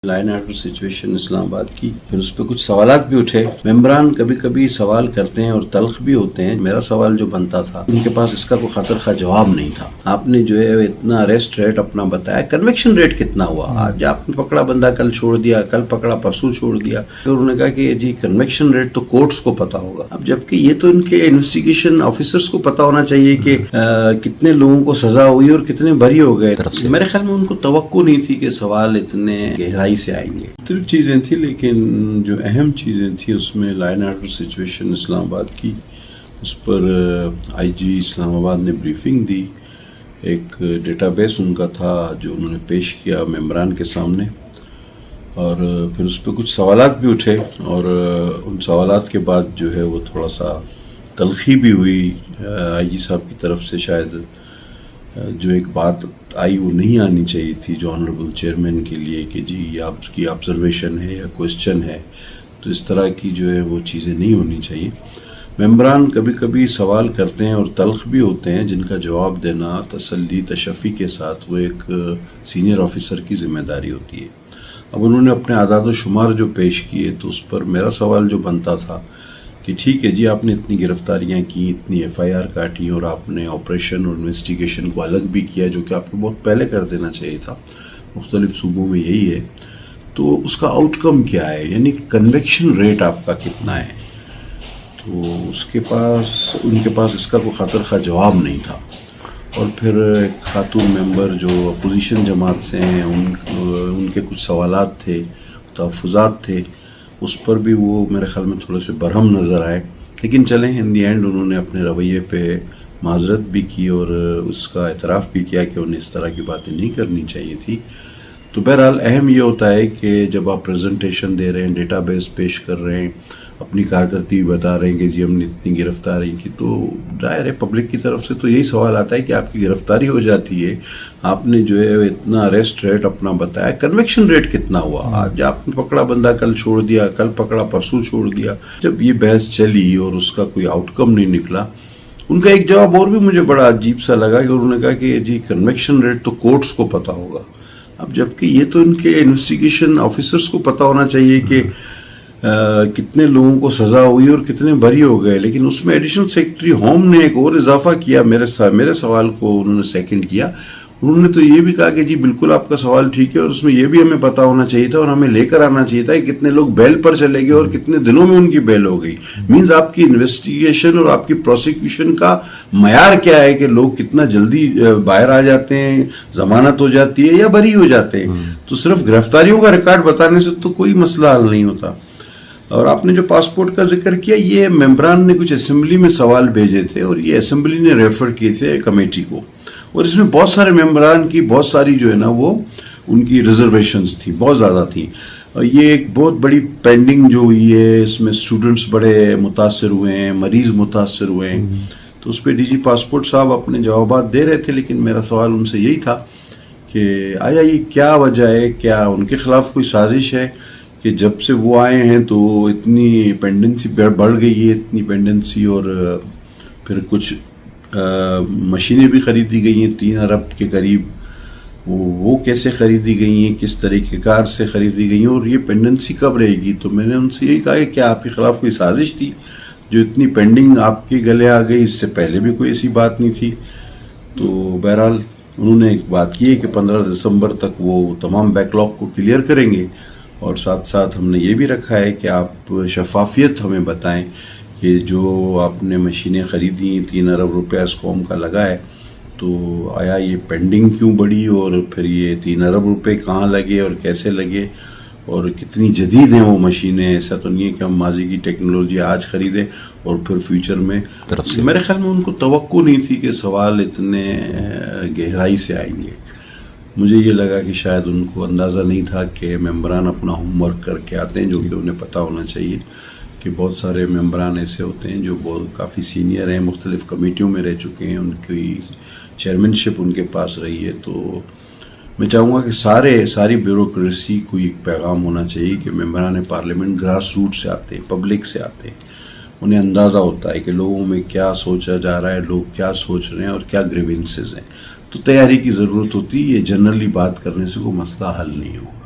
Line order situation اسلام آباد کی، پھر اس پہ کچھ سوالات بھی اٹھے۔ ممبران کبھی کبھی سوال کرتے ہیں اور تلخ بھی ہوتے ہیں۔ میرا سوال جو بنتا تھا، ان کے پاس اس کا کوئی خاطر خواہ جواب نہیں تھا۔ آپ نے جو ہے اتنا اریسٹ ریٹ اپنا بتایا، کنویکشن ریٹ کتنا ہوا؟ آج آپ نے پکڑا بندہ، کل چھوڑ دیا، کل پکڑا پرسوں چھوڑ دیا۔ پھر انہوں نے کہا کہ جی کنویکشن ریٹ تو کورٹس کو پتا ہوگا۔ اب جبکہ یہ تو ان کے انویسٹیگیشن آفیسرز کو پتا ہونا چاہیے کہ کتنے لوگوں کو سزا ہوئی اور کتنے بری ہو گئے۔ میرے خیال میں ان کو توقع نہیں تھی کہ سوال اتنے گہرائی سے آئیں گے۔ مختلف چیزیں تھیں، لیکن جو اہم چیزیں تھیں اس میں لائن آرڈر سچویشن اسلام آباد کی، اس پر آئی جی اسلام آباد نے بریفنگ دی۔ ایک ڈیٹا بیس ان کا تھا جو انہوں نے پیش کیا ممبران کے سامنے، اور پھر اس پہ کچھ سوالات بھی اٹھے، اور ان سوالات کے بعد جو ہے وہ تھوڑا سا تلخی بھی ہوئی آئی جی صاحب کی طرف سے۔ شاید جو ایک بات آئی وہ نہیں آنی چاہیے تھی جو آنریبل چیئرمین کے لیے کہ جی آپ کی آبزرویشن ہے یا کوسچن ہے، تو اس طرح کی جو ہے وہ چیزیں نہیں ہونی چاہیے۔ ممبران کبھی کبھی سوال کرتے ہیں اور تلخ بھی ہوتے ہیں، جن کا جواب دینا تسلی تشفی کے ساتھ وہ ایک سینئر آفیسر کی ذمہ داری ہوتی ہے۔ اب انہوں نے اپنے اعداد و شمار جو پیش کیے، تو اس پر میرا سوال جو بنتا تھا کہ ٹھیک ہے جی، آپ نے اتنی گرفتاریاں کی، اتنی ایف آئی آر کاٹی، اور آپ نے آپریشن اور انویسٹیگیشن کو الگ بھی کیا، جو کہ آپ کو بہت پہلے کر دینا چاہیے تھا۔ مختلف صوبوں میں یہی ہے، تو اس کا آؤٹ کم کیا ہے؟ یعنی کنویکشن ریٹ آپ کا کتنا ہے؟ تو ان کے پاس اس کا کوئی خاطر خواہ جواب نہیں تھا۔ اور پھر ایک خاتون ممبر جو اپوزیشن جماعت سے ہیں، ان کے کچھ سوالات تھے، تحفظات تھے، اس پر بھی وہ میرے خیال میں تھوڑے سے برہم نظر آئے۔ لیکن چلیں، ان دی اینڈ انہوں نے اپنے رویے پہ معذرت بھی کی اور اس کا اعتراف بھی کیا کہ انہیں اس طرح کی باتیں نہیں کرنی چاہیے تھی۔ تو بہرحال اہم یہ ہوتا ہے کہ جب آپ پریزنٹیشن دے رہے ہیں، ڈیٹا بیس پیش کر رہے ہیں، اپنی کارکردگی بتا رہے ہیں کہ جی ہم نے اتنی گرفتاری کی، تو ظاہر ہے پبلک کی طرف سے تو یہی سوال آتا ہے کہ آپ کی گرفتاری ہو جاتی ہے، آپ نے جو ہے اتنا اریسٹ ریٹ اپنا بتایا، کنویکشن ریٹ کتنا ہوا؟ آج آپ نے پکڑا بندہ، کل چھوڑ دیا، کل پکڑا پرسوں چھوڑ دیا۔ جب یہ بحث چلی اور اس کا کوئی آؤٹ کم نہیں نکلا، ان کا ایک جواب اور بھی مجھے بڑا عجیب سا لگا کہ انہوں نے کہا کہ جی کنویکشن ریٹ تو کورٹس کو پتا ہوگا۔ اب جبکہ یہ تو ان کے انویسٹیگیشن آفیسرز کو پتا ہونا چاہیے کہ کتنے لوگوں کو سزا ہوئی اور کتنے بری ہو گئے، لیکن اس میں ایڈیشنل سیکرٹری ہوم نے ایک اور اضافہ کیا۔ میرے سوال کو انہوں نے سیکنڈ کیا۔ انہوں نے تو یہ بھی کہا کہ جی بالکل آپ کا سوال ٹھیک ہے، اور اس میں یہ بھی ہمیں پتا ہونا چاہیے تھا اور ہمیں لے کر آنا چاہیے تھا کہ کتنے لوگ بیل پر چلے گئے اور کتنے دنوں میں ان کی بیل ہو گئی۔ مینز آپ کی انویسٹیگیشن اور آپ کی پروسیکیوشن کا معیار کیا ہے کہ لوگ کتنا جلدی باہر آ جاتے ہیں، ضمانت ہو جاتی ہے یا بری ہو جاتے ہیں۔ تو صرف گرفتاریوں کا ریکارڈ بتانے سے تو کوئی مسئلہ حل نہیں ہوتا۔ اور آپ نے جو پاسپورٹ کا ذکر کیا، یہ ممبران نے کچھ اسمبلی میں سوال بھیجے تھے اور یہ اسمبلی نے ریفر کیے تھے کمیٹی کو، اور اس میں بہت سارے ممبران کی بہت ساری جو ہے نا وہ ان کی ریزرویشنز تھی، بہت زیادہ تھی۔ یہ ایک بہت بڑی پینڈنگ جو ہوئی ہے، اس میں اسٹوڈنٹس بڑے متاثر ہوئے ہیں، مریض متاثر ہوئے ہیں، تو اس پہ ڈی جی پاسپورٹ صاحب اپنے جوابات دے رہے تھے، لیکن میرا سوال ان سے یہی تھا کہ آیا یہ کیا وجہ ہے، کیا ان کے خلاف کوئی سازش ہے کہ جب سے وہ آئے ہیں تو اتنی پینڈنسی بڑھ گئی ہے، اتنی پینڈنسی، اور پھر کچھ مشینیں بھی خریدی گئی ہیں 3 ارب کے قریب، وہ کیسے خریدی گئی ہیں، کس طریقہ کار سے خریدی گئی ہیں، اور یہ پینڈنسی کب رہے گی؟ تو میں نے ان سے یہی کہا کہ کیا آپ کے خلاف کوئی سازش تھی جو اتنی پینڈنگ آپ کے گلے آ گئی؟ اس سے پہلے بھی کوئی ایسی بات نہیں تھی۔ تو بہرحال انہوں نے ایک بات کی ہے کہ 15 دسمبر تک وہ تمام بیک لاگ کو کلیئر کریں گے، اور ساتھ ساتھ ہم نے یہ بھی رکھا ہے کہ آپ شفافیت ہمیں بتائیں کہ جو آپ نے مشینیں خریدی 3 ارب روپیہ اس قوم کا لگا ہے، تو آیا یہ پینڈنگ کیوں بڑھی، اور پھر یہ 3 ارب روپے کہاں لگے اور کیسے لگے، اور کتنی جدید ہیں وہ مشینیں؟ ایسا تو نہیں ہے کہ ہم ماضی کی ٹیکنالوجی آج خریدیں اور پھر فیوچر میں۔ میرے خیال میں ان کو توقع نہیں تھی کہ سوال اتنے گہرائی سے آئیں گے۔ مجھے یہ لگا کہ شاید ان کو اندازہ نہیں تھا کہ ممبران اپنا ہوم ورک کر کے آتے ہیں، جو کہ انہیں پتہ ہونا چاہیے کہ بہت سارے ممبران ایسے ہوتے ہیں جو کافی سینئر ہیں، مختلف کمیٹیوں میں رہ چکے ہیں، ان کی چیئرمین شپ ان کے پاس رہی ہے۔ تو میں چاہوں گا کہ ساری بیوروکریسی کو ایک پیغام ہونا چاہیے کہ ممبران پارلیمنٹ گراس روٹ سے آتے ہیں، پبلک سے آتے ہیں، انہیں اندازہ ہوتا ہے کہ لوگوں میں کیا سوچا جا رہا ہے، لوگ کیا سوچ رہے ہیں اور کیا گریونسز ہیں۔ تو تیاری کی ضرورت ہوتی ہے، یہ جنرلی بات کرنے سے کوئی مسئلہ حل نہیں ہوگا۔